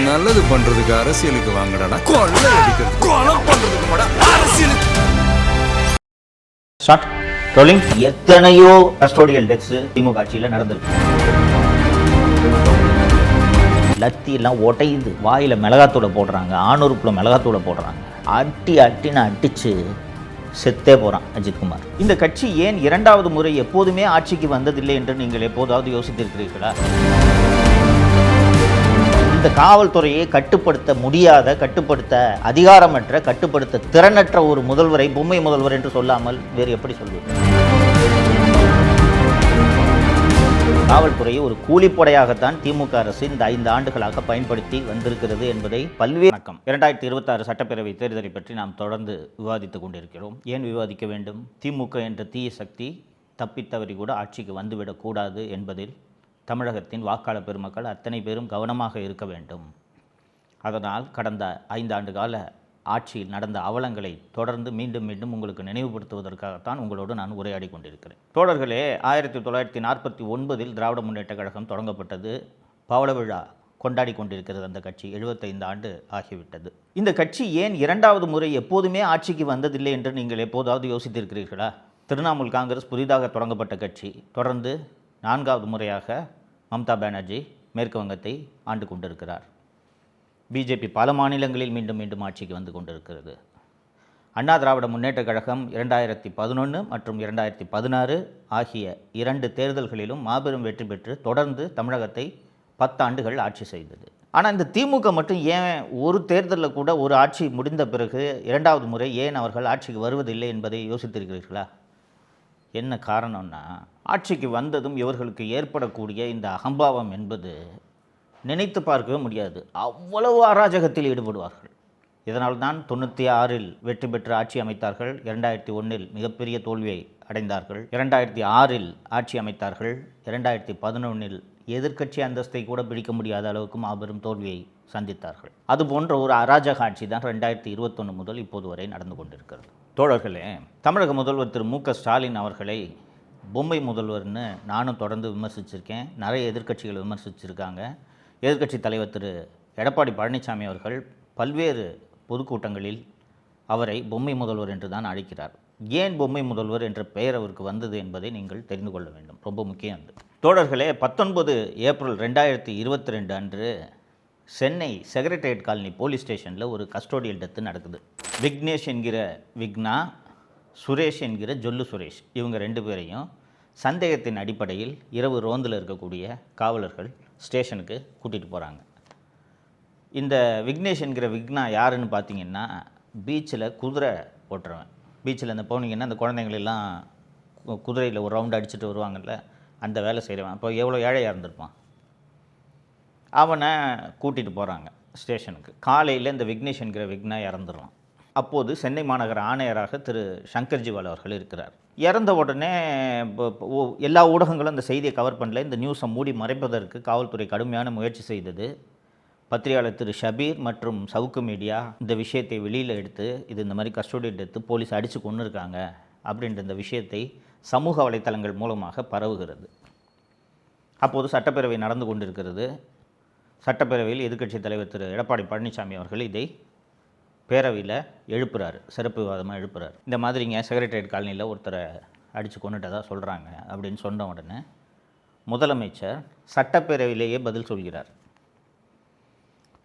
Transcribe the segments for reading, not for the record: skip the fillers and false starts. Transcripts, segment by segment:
நல்லது பண்றதுக்கு அரசியலுக்கு வாங்கடா, கொள்ளை அடிக்கிறது கொலை பண்றதுக்கு மாடா அரசியலுக்கு. Short rolling. எத்தனையோ கஸ்டோடியல் டெத்ஸ் திமுக ஆட்சியில் நடந்திருக்கு. லத்தி எல்லாம் உடையுது, வாயில மிளகாத்தூளை போடுறாங்க, ஆணுறுப்புல மிளகாத்தூளை போடுறாங்க, அட்டின்னு அடிச்சு செத்தே போறான் அஜித்குமார். இந்த கட்சி ஏன் இரண்டாவது முறை எப்போதுமே ஆட்சிக்கு வந்ததில்லை என்று நீங்கள் எப்போதாவது யோசித்திருக்கிறீர்களா? இந்த காவல்துறையை கட்டுப்படுத்த முடியாத, கட்டுப்படுத்த அதிகாரமற்ற, கட்டுப்படுத்த திறனற்ற ஒரு முதல்வரை பொம்மை முதல்வர் என்று சொல்லாமல் வேறு எப்படி சொல்வது? காவல்துறையை ஒரு கூலிப்படையாகத்தான் திமுக அரசு இந்த 5 ஆண்டுகளாக பயன்படுத்தி வந்திருக்கிறது என்பதை பல்வேறு 2026 சட்டப்பேரவை தேர்தலை பற்றி நாம் தொடர்ந்து விவாதித்துக் கொண்டிருக்கிறோம். ஏன் விவாதிக்க வேண்டும்? திமுக என்ற தீய சக்தி தப்பித்தவறி கூட ஆட்சிக்கு வந்துவிடக்கூடாது என்பதில் தமிழகத்தின் வாக்காளர் பெருமக்கள் அத்தனை பேரும் கவனமாக இருக்க வேண்டும். அதனால் கடந்த 5 ஆண்டு கால ஆட்சியில் நடந்த அவலங்களை தொடர்ந்து மீண்டும் மீண்டும் உங்களுக்கு நினைவுபடுத்துவதற்காகத்தான் உங்களோடு நான் உரையாடி கொண்டிருக்கிறேன். தோழர்களே, 1949 திராவிட முன்னேற்ற கழகம் தொடங்கப்பட்டது. பவள விழா கொண்டாடி கொண்டிருக்கிறது அந்த கட்சி. 75 ஆண்டு ஆகிவிட்டது. இந்த கட்சி ஏன் இரண்டாவது முறை எப்போதுமே ஆட்சிக்கு வந்ததில்லை என்று நீங்கள் எப்போதாவது யோசித்திருக்கிறீர்களா? திரிணாமுல் காங்கிரஸ் புதிதாக தொடங்கப்பட்ட கட்சி. தொடர்ந்து 4வது முறையாக மம்தா பானர்ஜி மேற்கு வங்கத்தை ஆண்டு கொண்டிருக்கிறார். பிஜேபி பல மாநிலங்களில் மீண்டும் மீண்டும் ஆட்சிக்கு வந்து கொண்டிருக்கிறது. அண்ணா திராவிட முன்னேற்ற கழகம் 2011 மற்றும் 2016 ஆகிய 2 தேர்தல்களிலும் மாபெரும் வெற்றி பெற்று தொடர்ந்து தமிழகத்தை 10 ஆண்டுகள் ஆட்சி செய்தது. ஆனால் இந்த திமுக மட்டும் ஏன் ஒரு தேர்தலில் கூட, ஒரு ஆட்சி முடிந்த பிறகு 2வது முறை ஏன் அவர்கள் ஆட்சிக்கு வருவதில்லை என்பதை யோசித்திருக்கிறீர்களா? என்ன காரணம்னா, ஆட்சிக்கு வந்ததும் இவர்களுக்கு ஏற்படக்கூடிய இந்த அகம்பாவம் என்பது நினைத்து பார்க்கவே முடியாது. அவ்வளவு அராஜகத்தில் ஈடுபடுவார்கள். இதனால் தான் 96 வெற்றி பெற்று ஆட்சி அமைத்தார்கள். 2001 மிகப்பெரிய தோல்வியை அடைந்தார்கள். 2006 ஆட்சி அமைத்தார்கள். 2011 எதிர்க்கட்சி அந்தஸ்தை கூட பிடிக்க முடியாத அளவுக்கு மாபெரும் தோல்வியை சந்தித்தார்கள். அதுபோன்ற ஒரு அராஜக ஆட்சி தான் 2021 முதல் இப்போது வரை நடந்து கொண்டிருக்கிறது. தோழர்களே, தமிழக முதல்வர் திரு மு க ஸ்டாலின் அவர்களை பொம்மை முதல்வர்னு நானும் தொடர்ந்து விமர்சிச்சிருக்கேன். நிறைய எதிர்க்கட்சிகள் விமர்சிச்சிருக்காங்க. எதிர்க்கட்சி தலைவர் திரு எடப்பாடி பழனிசாமி அவர்கள் பல்வேறு பொதுக்கூட்டங்களில் அவரை பொம்மை முதல்வர் என்று தான் அழைக்கிறார். ஏன் பொம்மை முதல்வர் என்ற பெயர் அவருக்கு வந்தது என்பதை நீங்கள் தெரிந்து கொள்ள வேண்டும். ரொம்ப முக்கியம் அது. தோழர்களே, 19 ஏப்ரல் 2022 அன்று சென்னை செக்ரட்டரியேட் காலனி போலீஸ் ஸ்டேஷனில் ஒரு கஸ்டோடியல் டெத்து நடக்குது. விக்னேஷ் என்கிற விக்னா, சுரேஷ் என்கிற ஜொல்லு சுரேஷ், இவங்க 2 பேரையும் சந்தேகத்தின் அடிப்படையில் இரவு ரோந்தில் இருக்கக்கூடிய காவலர்கள் ஸ்டேஷனுக்கு கூட்டிகிட்டு போகிறாங்க. இந்த விக்னேஷ் என்கிற விக்னா யாருன்னு பார்த்தீங்கன்னா, பீச்சில் குதிரை ஓட்டுறவன். பீச்சில் இந்த போனீங்கன்னா அந்த குழந்தைங்களெல்லாம் குதிரையில் ஒரு ரவுண்டு அடிச்சுட்டு வருவாங்கல்ல, அந்த வேலை செய்கிறவன். அப்போ எவ்வளோ ஏழையாக இருந்திருப்பான். அவனை கூட்டிகிட்டு போகிறாங்க ஸ்டேஷனுக்கு. காலையில் இந்த விக்னேஷ் என்கிற விக்னா இறந்துடுறான். அப்போது சென்னை மாநகர ஆணையராக திரு சங்கர்ஜிவால் அவர்கள் இருக்கிறார். இறந்த உடனே எல்லா ஊடகங்களும் அந்த செய்தியை கவர் பண்ணல. இந்த நியூஸை மூடி மறைப்பதற்கு காவல்துறை கடுமையான முயற்சி செய்தது. பத்திரிகையாளர் திரு ஷபீர் மற்றும் சவுக்கு மீடியா இந்த விஷயத்தை வெளியில் எடுத்து, இது இந்த மாதிரி கஸ்டோடியல் எடுத்து போலீஸ் அடித்து கொண்டு இருக்காங்க அப்படின்ற இந்த விஷயத்தை சமூக வலைத்தளங்கள் மூலமாக பரவுகிறது. அப்போது சட்டப்பேரவை நடந்து கொண்டிருக்கிறது. சட்டப்பேரவையில் எதிர்க்கட்சி தலைவர் திரு எடப்பாடி பழனிசாமி அவர்கள் இதை பேரவையில் எழுப்புறாரு, சிறப்பு விவாதமாக எழுப்புறாரு. இந்த மாதிரிங்க செக்ரட்டரியேட் காலனியில் ஒருத்தரை அடித்து கொண்டுட்டதாக சொல்கிறாங்க அப்படின்னு சொன்ன உடனே முதலமைச்சர் சட்டப்பேரவையிலேயே பதில் சொல்கிறார்.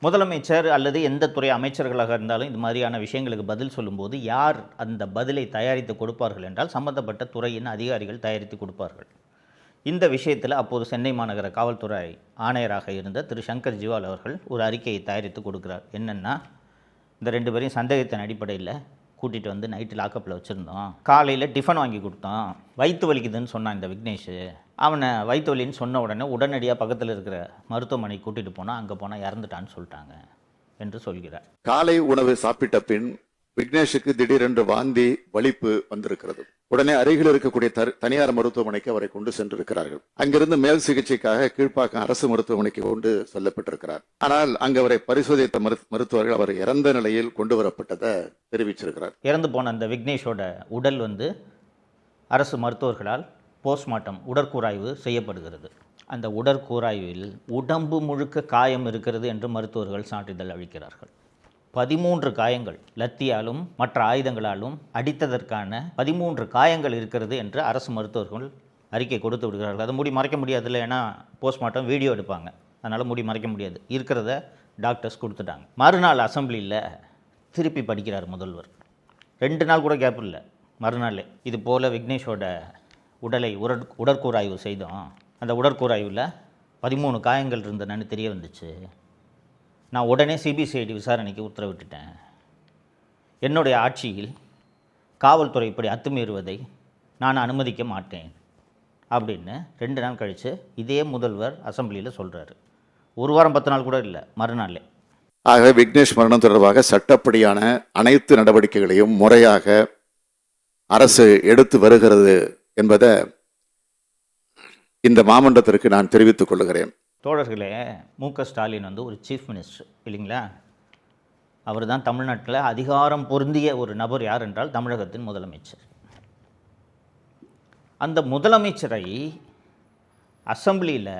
முதலமைச்சர் அல்லது எந்த துறை அமைச்சர்களாக இருந்தாலும் இது மாதிரியான விஷயங்களுக்கு பதில் சொல்லும்போது யார் அந்த பதிலை தயாரித்து கொடுப்பார்கள் என்றால் சம்பந்தப்பட்ட துறையின் அதிகாரிகள் தயாரித்து கொடுப்பார்கள். இந்த விஷயத்தில் அப்போது சென்னை மாநகர காவல்துறை ஆணையராக இருந்த திரு சங்கர் ஜிவால் அவர்கள் ஒரு அறிக்கையை தயாரித்து கொடுக்குறார். என்னென்னா, இந்த 2 பேரையும் சந்தேகத்தின் அடிப்படையில் கூட்டிகிட்டு வந்து நைட்டு லாக்கப்பில் வச்சுருந்தோம். காலையில் டிஃபன் வாங்கி கொடுத்தோம். வயிற்று வலிக்குதுன்னு சொன்னான் இந்த விக்னேஷ். அவனை வயிற்று வலின்னு சொன்ன உடனே உடனடியாக பக்கத்தில் இருக்கிற மருத்துவமனைக்கு கூட்டிகிட்டு போனால் அங்கே போனால் இறந்துட்டான்னு சொல்லிட்டாங்க என்று சொல்கிறார். காலை உணவு சாப்பிட்ட பின் விக்னேஷுக்கு திடீரென்று வாந்தி, வலிப்பு வந்திருக்கிறது. உடனே அருகில் இருக்கக்கூடிய தனியார் மருத்துவமனைக்கு அவரை கொண்டு சென்றிருக்கிறார்கள். அங்கிருந்து மேல் சிகிச்சைக்காக கீழ்ப்பாக்கம் அரசு மருத்துவமனைக்கு கொண்டு செல்லப்பட்டிருக்கிறார். ஆனால் அங்கு அவரை பரிசோதித்த மருத்துவர்கள் அவர் இறந்த நிலையில் கொண்டு வரப்பட்டதை தெரிவிச்சிருக்கிறார். இறந்து போன அந்த விக்னேஷோட உடல் அரசு மருத்துவர்களால் போஸ்ட்மார்ட்டம் உடற்கூறாய்வு செய்யப்படுகிறது. அந்த உடற்கூராய்வில் உடம்பு முழுக்க காயம் இருக்கிறது என்று மருத்துவர்கள் சான்றிதழ் அளிக்கிறார்கள். 13 காயங்கள், லத்தியாலும் மற்ற ஆயுதங்களாலும் அடித்ததற்கான 13 காயங்கள் இருக்கிறது என்று அரசு மருத்துவர்கள் அறிக்கை கொடுத்து விடுகிறார்கள். அதை மூடி மறைக்க முடியாதுல்ல, ஏன்னா போஸ்ட்மார்ட்டம் வீடியோ எடுப்பாங்க, அதனால் மூடி மறைக்க முடியாது. இருக்கிறத டாக்டர்ஸ் கொடுத்துட்டாங்க. மறுநாள் அசெம்பிளியில் திருப்பி படிக்கிறார் முதல்வர். 2 நாள் கூட கேப் இல்லை, மறுநாள் இது போல் விக்னேஷோட உடலை உடற்கூராய்வு செய்தோம். அந்த உடற்கூராய்வில் 13 காயங்கள் இருந்தனன்னு தெரிய வந்துச்சு. நான் உடனே சிபிசிஐடி விசாரணைக்கு உத்தரவிட்டுட்டேன். என்னுடைய ஆட்சியில் காவல்துறை இப்படி அத்துமீறுவதை நான் அனுமதிக்க மாட்டேன் அப்படின்னு 2 நாள் கழித்து இதே முதல்வர் அசெம்பிளியில் சொல்கிறாரு. 1 வாரம் 10 நாள் கூட இல்லை, மறுநாளே. ஆக விக்னேஷ் மரணம் தொடர்பாக சட்டப்படியான அனைத்து நடவடிக்கைகளையும் முறையாக அரசு எடுத்து வருகிறது என்பதை இந்த மாமன்றத்திற்கு நான் தெரிவித்துக் கொள்கிறேன். தோழர்களே, மு.க.ஸ்டாலின் ஒரு சீஃப் மினிஸ்டர் இல்லைங்களா? அவர் தான் தமிழ்நாட்டில் அதிகாரம் பொருந்திய ஒரு நபர். யார் என்றால் தமிழகத்தின் முதலமைச்சர். அந்த முதலமைச்சரை அசெம்பிளியில்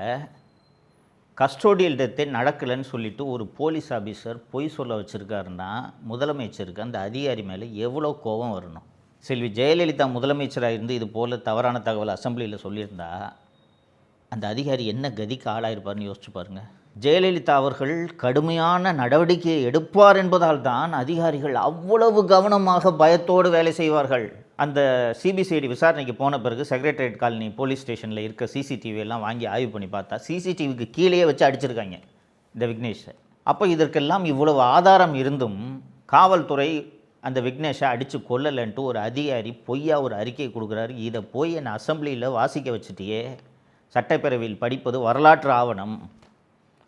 கஸ்டோடியல் டெத்தே நடக்கலைன்னு சொல்லிட்டு ஒரு போலீஸ் ஆஃபீஸர் பொய் சொல்ல வச்சுருக்காருன்னா முதலமைச்சருக்கு அந்த அதிகாரி மேலே எவ்வளோ கோபம் வரணும்? செல்வி ஜெயலலிதா முதலமைச்சராக இருந்து இது போல் தவறான தகவல் அசெம்பிளியில் சொல்லியிருந்தா அந்த அதிகாரி என்ன கதிக்கு ஆளாயிருப்பார்னு யோசிச்சு பாருங்கள். ஜெயலலிதா அவர்கள் கடுமையான நடவடிக்கையை எடுப்பார் என்பதால் தான் அதிகாரிகள் அவ்வளவு கவனமாக பயத்தோடு வேலை செய்வார்கள். அந்த சிபிசிஐடி விசாரணைக்கு போன பிறகு செக்ரட்டரியேட் காலனி போலீஸ் ஸ்டேஷனில் இருக்க சிசிடிவி எல்லாம் வாங்கி ஆய்வு பண்ணி பார்த்தா சிசிடிவிக்கு கீழேயே வச்சு அடிச்சிருக்காங்க இந்த விக்னேஷை. அப்போ இதற்கெல்லாம் இவ்வளவு ஆதாரம் இருந்தும் காவல்துறை அந்த விக்னேஷை அடித்து கொல்லலைன்ட்டு ஒரு அதிகாரி பொய்யா ஒரு அறிக்கை கொடுக்குறாரு. இதை போய் என்னை அசெம்பிளியில் வாசிக்க வச்சுட்டியே, சட்டப்பேரவையில் படிப்பது வரலாற்று ஆவணம்,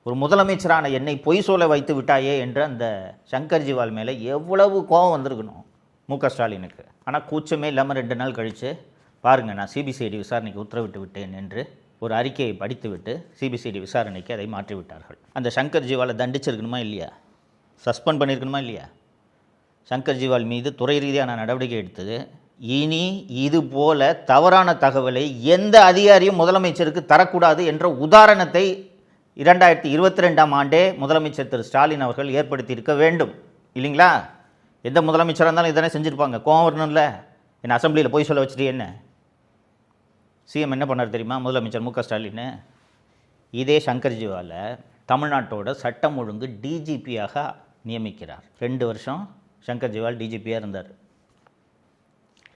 ஒரு முதலமைச்சரான என்னை பொய் சொல்ல வைத்து விட்டாயே என்று அந்த சங்கர்ஜிவால் மேலே எவ்வளவு கோபம் வந்திருக்கணும் மு.க.ஸ்டாலினுக்கு. ஆனால் கூச்சமே இல்லாமல் 2 நாள் கழித்து பாருங்கள், நான் சிபிசிஐடி விசாரணைக்கு உத்தரவிட்டு விட்டேன் என்று ஒரு அறிக்கையை படித்துவிட்டு சிபிசிஐடி விசாரணைக்கு அதை மாற்றிவிட்டார்கள். அந்த சங்கர்ஜிவாலை தண்டிச்சிருக்கணுமா இல்லையா? சஸ்பெண்ட் பண்ணியிருக்கணுமா இல்லையா? சங்கர்ஜிவால் மீது துறை ரீதியான நடவடிக்கை எடுத்தது. இனி இது போல தவறான தகவலை எந்த அதிகாரியும் முதலமைச்சருக்கு தரக்கூடாது என்ற உதாரணத்தை 2022ஆம் ஆண்டே முதலமைச்சர் திரு ஸ்டாலின் அவர்கள் ஏற்படுத்தியிருக்க வேண்டும் இல்லைங்களா? எந்த முதலமைச்சராக இருந்தாலும் இதனை செஞ்சுருப்பாங்க. கோவம் வரணும்ல, என்ன அசெம்பிளியில் போய் சொல்ல வச்சுட்டு என்ன சிஎம் என்ன பண்ணார் தெரியுமா? முதலமைச்சர் மு.க.ஸ்டாலின் இதே சங்கர்ஜிவாலை தமிழ்நாட்டோட சட்டம் ஒழுங்கு டிஜிபியாக நியமிக்கிறார். 2 வருஷம் சங்கர்ஜிவால் டிஜிபியாக இருந்தார்.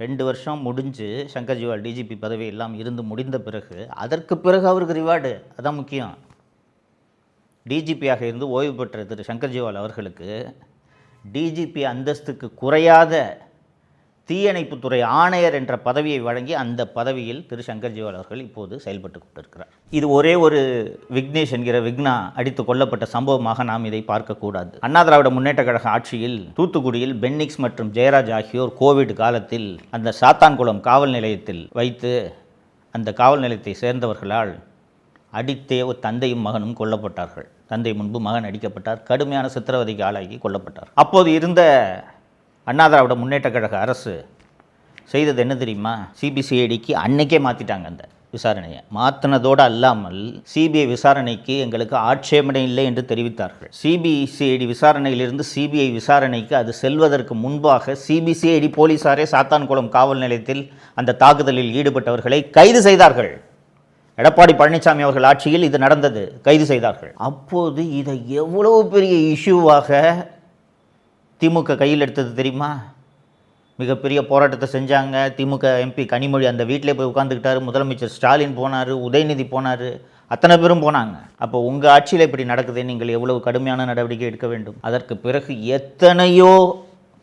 2 வருஷம் முடிஞ்சு சங்கர்ஜிவால் டிஜிபி பதவி எல்லாம் இருந்து முடிந்த பிறகு அதற்கு பிறகு அவருக்கு ரிவார்டு, அதான் முக்கியம். டிஜிபியாக இருந்து ஓய்வு பெற்ற திரு சங்கர்ஜிவால் அவர்களுக்கு டிஜிபி அந்தஸ்துக்கு குறையாத தீயணைப்புத்துறை ஆணையர் என்ற பதவியை வழங்கி அந்த பதவியில் திரு சங்கர்ஜிவால் அவர்கள் இப்போது செயல்பட்டு கொண்டிருக்கிறார். இது ஒரே ஒரு விக்னேஷ் என்கிற விக்னா அடித்து கொல்லப்பட்ட சம்பவமாக நாம் இதை பார்க்கக்கூடாது. அண்ணா திராவிட முன்னேற்ற கழக ஆட்சியில் தூத்துக்குடியில் பென்னிக்ஸ் மற்றும் ஜெயராஜ் ஆகியோர் கோவிட் காலத்தில் அந்த சாத்தான்குளம் காவல் நிலையத்தில் வைத்து அந்த காவல் நிலையத்தை சேர்ந்தவர்களால் அடித்தே ஒரு தந்தையும் மகனும் கொல்லப்பட்டார்கள். தந்தை முன்பு மகன் அடிக்கப்பட்டார், கடுமையான சித்திரவதைக்கு ஆளாகி கொல்லப்பட்டார். அப்போது இருந்த அண்ணா திராவிட முன்னேற்ற கழக அரசு செய்தது என்ன தெரியுமா? சிபிசிஐடிக்கு அன்னைக்கே மாற்றிட்டாங்க. அந்த விசாரணையை மாற்றினதோடு அல்லாமல் சிபிஐ விசாரணைக்கு எங்களுக்கு ஆட்சேபனை இல்லை என்று தெரிவித்தார்கள். சிபிசிஐடி விசாரணையிலிருந்து சிபிஐ விசாரணைக்கு அது செல்வதற்கு முன்பாக சிபிசிஐடி போலீசாரே சாத்தான்குளம் காவல் நிலையத்தில் அந்த தாக்குதலில் ஈடுபட்டவர்களை கைது செய்தார்கள். எடப்பாடி பழனிசாமி அவர்கள் ஆட்சியில் இது நடந்தது, கைது செய்தார்கள். அப்போது இதை எவ்வளவு பெரிய இஷ்யூவாக திமுக கையில் எடுத்தது தெரியுமா? மிகப்பெரிய போராட்டத்தை செஞ்சாங்க. திமுக எம்பி கனிமொழி அந்த வீட்டிலே போய் உட்காந்துக்கிட்டாரு. முதலமைச்சர் ஸ்டாலின் போனார், உதயநிதி போனார், அத்தனை பேரும் போனாங்க. அப்போ உங்கள் ஆட்சியில் இப்படி நடக்குது, நீங்கள் எவ்வளவு கடுமையான நடவடிக்கை எடுக்க வேண்டும். அதற்கு பிறகு எத்தனையோ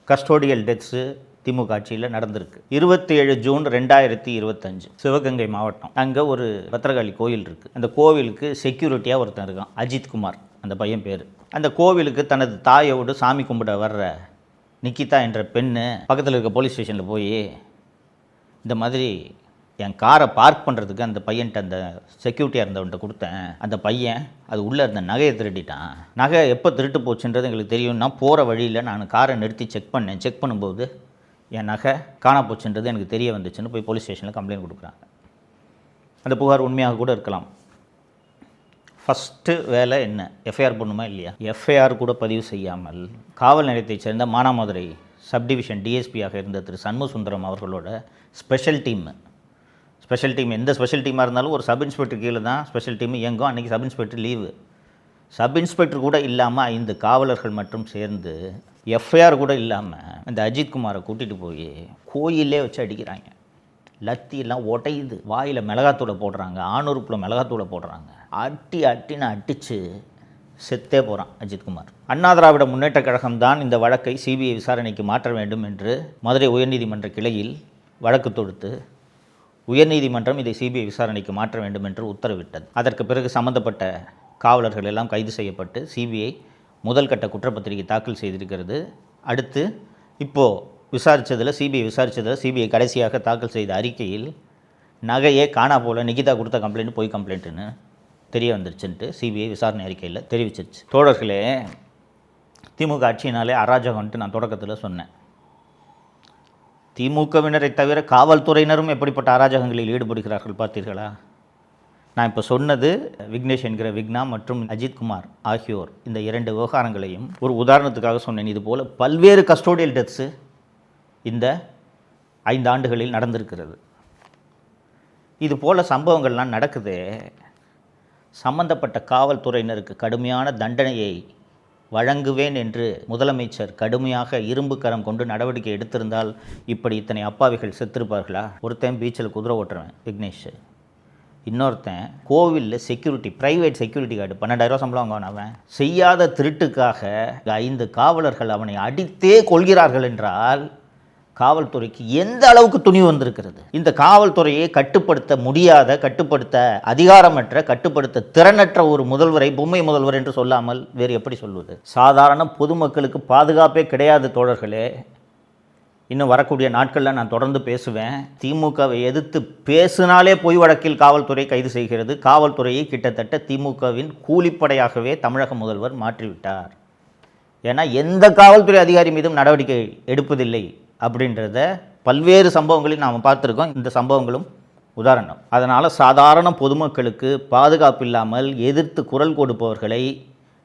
கஸ்டோடியல் டெத்ஸு திமுக ஆட்சியில் நடந்திருக்கு. 27 ஜூன் 2025 சிவகங்கை மாவட்டம், அங்கே ஒரு பத்திரகாளி கோயில் இருக்குது. அந்த கோவிலுக்கு செக்யூரிட்டியாக ஒருத்தன் இருக்கான், அஜித் குமார் அந்த பையன் பேர். அந்த கோவிலுக்கு தனது தாயோடு சாமி கும்பிட வர்ற நிக்கிதா என்ற பெண்ணு பக்கத்தில் இருக்க போலீஸ் ஸ்டேஷனில் போய் இந்த மாதிரி என் காரை பார்க் பண்ணுறதுக்கு அந்த பையன்ட்ட அந்த செக்யூரிட்டியாக இருந்தவன்ட்ட கொடுத்தேன். அந்த பையன் அது உள்ளே இருந்த நகையை திருடிட்டான். நகை எப்போ திருட்டு போச்சுன்றது எங்களுக்கு தெரியும்னா போகிற வழியில் நான் காரை நிறுத்தி செக் பண்ணேன். செக் பண்ணும்போது என் நகை காணா போச்சுன்றது எனக்கு தெரிய வந்துச்சுன்னு போய் போலீஸ் ஸ்டேஷனில் கம்ப்ளைண்ட் கொடுக்குறாங்க. அந்த புகார் உண்மையாக கூட இருக்கலாம். ஃபஸ்ட்டு வேலை என்ன? எஃப்ஐஆர் பண்ணுமா இல்லையா? எஃப்ஐஆர் கூட பதிவு செய்யாமல் காவல் நிலையத்தைச் சேர்ந்த மானாமதுரை சப்டிவிஷன் டிஎஸ்பியாக இருந்த திரு சண்முகசுந்தரம் அவர்களோட ஸ்பெஷல் டீம் எந்த ஸ்பெஷல் டீமாக இருந்தாலும் ஒரு சப் இன்ஸ்பெக்டர் கீழே தான் ஸ்பெஷல் டீம் இயங்கும். அன்றைக்கி sub inspector leave. Sub inspector கூட இல்லாமல் 5 காவலர்கள் மட்டும் சேர்ந்து எஃப்ஐஆர் கூட இல்லாமல் இந்த அஜித்குமாரை கூட்டிகிட்டு போய் கோயிலே வச்சு அடிக்கிறாங்க. லத்தியெல்லாம் உடையுது. வாயில் மிளகாத்தூளை போடுறாங்க, ஆணுறுப்பில் மிளகாத்தூளை போடுறாங்க. அட்டின்னு அடித்து செத்தே போகிறான் அஜித்குமார். அண்ணா திராவிட முன்னேற்ற கழகம் தான் இந்த வழக்கை சிபிஐ விசாரணைக்கு மாற்ற வேண்டும் என்று மதுரை உயர்நீதிமன்ற கிளையில் வழக்கு தொடுத்து உயர்நீதிமன்றம் இதை சிபிஐ விசாரணைக்கு மாற்ற வேண்டும் என்று உத்தரவிட்டது. அதற்கு பிறகு சம்பந்தப்பட்ட காவலர்கள் எல்லாம் கைது செய்யப்பட்டு சிபிஐ முதல் கட்ட குற்றப்பத்திரிகை தாக்கல் செய்திருக்கிறது. அடுத்து இப்போது சிபிஐ கடைசியாக தாக்கல் செய்த அறிக்கையில் நகையே காணா போல, நிகிதா கொடுத்த கம்ப்ளைண்ட் பொய் கம்ப்ளைண்ட்டுன்னு தெரிய வந்துருச்சுன்ட்டு சிபிஐ விசாரணை அறிக்கையில் தெரிவிச்சிருச்சு. தோழர்களே, திமுக ஆட்சியினாலே அராஜகம்ன்ட்டு நான் தொடக்கத்தில் சொன்னேன். திமுகவினரை தவிர காவல்துறையினரும் எப்படிப்பட்ட அராஜகங்களில் ஈடுபடுகிறார்கள் பார்த்தீர்களா? நான் இப்போ சொன்னது விக்னேஷ் என்கிற விக்னா மற்றும் அஜித்குமார் ஆகியோர் இந்த 2 விவகாரங்களையும் ஒரு உதாரணத்துக்காக சொன்னேன். இது போல் பல்வேறு கஸ்டோடியல் டெத்ஸு இந்த 5 ஆண்டுகளில் நடந்திருக்கிறது. இது போல் சம்பவங்கள்லாம் நடக்குது. சம்பந்தப்பட்ட காவல்துறையினருக்கு கடுமையான தண்டனையை வழங்குவேன் என்று முதலமைச்சர் கடுமையாக இரும்பு கரம் கொண்டு நடவடிக்கை எடுத்திருந்தால் இப்படி இத்தனை அப்பாவிகள் செத்திருப்பார்களா? ஒருத்தன் பீச்சில் குதிரை ஓட்டுறவன் விக்னேஷ், இன்னொருத்தன் கோவிலில் செக்யூரிட்டி, ப்ரைவேட் செக்யூரிட்டி கார்டு 12,000 சம்பளம் வாங்குவான். அவன் செய்யாத திருட்டுக்காக 5 காவலர்கள் அவனை அடித்தே கொள்கிறார்கள் என்றால் காவல்துறைக்கு எந்த அளவுக்கு துணிவு வந்திருக்கிறது? இந்த காவல்துறையை கட்டுப்படுத்த முடியாத, கட்டுப்படுத்த அதிகாரமற்ற, கட்டுப்படுத்த திறனற்ற ஒரு முதல்வரை பொம்மை முதல்வர் என்று சொல்லாமல் வேறு எப்படி சொல்வது? சாதாரண பொதுமக்களுக்கு பாதுகாப்பே கிடையாது தோழர்களே. இன்னும் வரக்கூடிய நாட்களில் நான் தொடர்ந்து பேசுவேன். திமுகவை எதிர்த்து பேசினாலே பொய் வழக்கில் காவல்துறை கைது செய்கிறது. காவல்துறையை கிட்டத்தட்ட திமுகவின் கூலிப்படையாகவே தமிழக முதல்வர் மாற்றிவிட்டார். ஏன்னா எந்த காவல்துறை அதிகாரி மீதும் நடவடிக்கை எடுப்பதில்லை அப்படின்றத பல்வேறு சம்பவங்களில் நாம் பார்த்துருக்கோம். இந்த சம்பவங்களும் உதாரணம். அதனால் சாதாரண பொதுமக்களுக்கு பாதுகாப்பு இல்லாமல் எதிர்த்து குரல் கொடுப்பவர்களை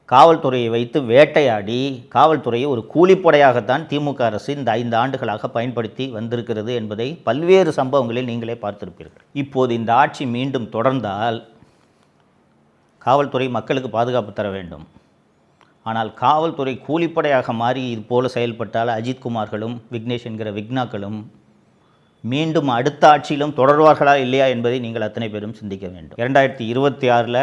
காவல்துறையை வைத்து வேட்டையாடி காவல்துறையை ஒரு கூலிப்படையாகத்தான் திமுக அரசு இந்த 5 ஆண்டுகளாக பயன்படுத்தி வந்திருக்கிறது என்பதை பல்வேறு சம்பவங்களில் நீங்களே பார்த்திருப்பீர்கள். இப்போது இந்த ஆட்சி மீண்டும் தொடர்ந்தால் காவல்துறை மக்களுக்கு பாதுகாப்பு தர வேண்டும். ஆனால் காவல்துறை கூலிப்படையாக மாறி இது போல செயல்பட்டால் அஜித்குமார்களும் விக்னேஷ் என்கிற விக்னாக்களும் மீண்டும் அடுத்த ஆட்சியிலும் தொடர்வார்களா இல்லையா என்பதை நீங்கள் அத்தனை பேரும் சிந்திக்க வேண்டும். 2026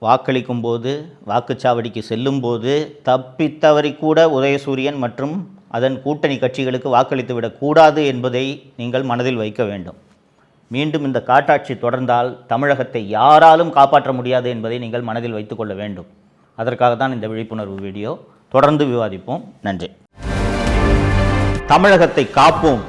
வாக்களிக்கும் போது, வாக்குச்சாவடிக்கு செல்லும் போது தப்பித்தவறி கூட உதயசூரியன் மற்றும் அதன் கூட்டணி கட்சிகளுக்கு வாக்களித்து விடக்கூடாது என்பதை நீங்கள் மனதில் வைக்க வேண்டும். மீண்டும் இந்த காட்டாட்சி தொடர்ந்தால் தமிழகத்தை யாராலும் காப்பாற்ற முடியாது என்பதை நீங்கள் மனதில் வைத்துக்கொள்ள வேண்டும். அதற்காக தான் இந்த விழிப்புணர்வு வீடியோ. தொடர்ந்து விவாதிப்போம். நன்றி. தமிழகத்தை காப்போம்.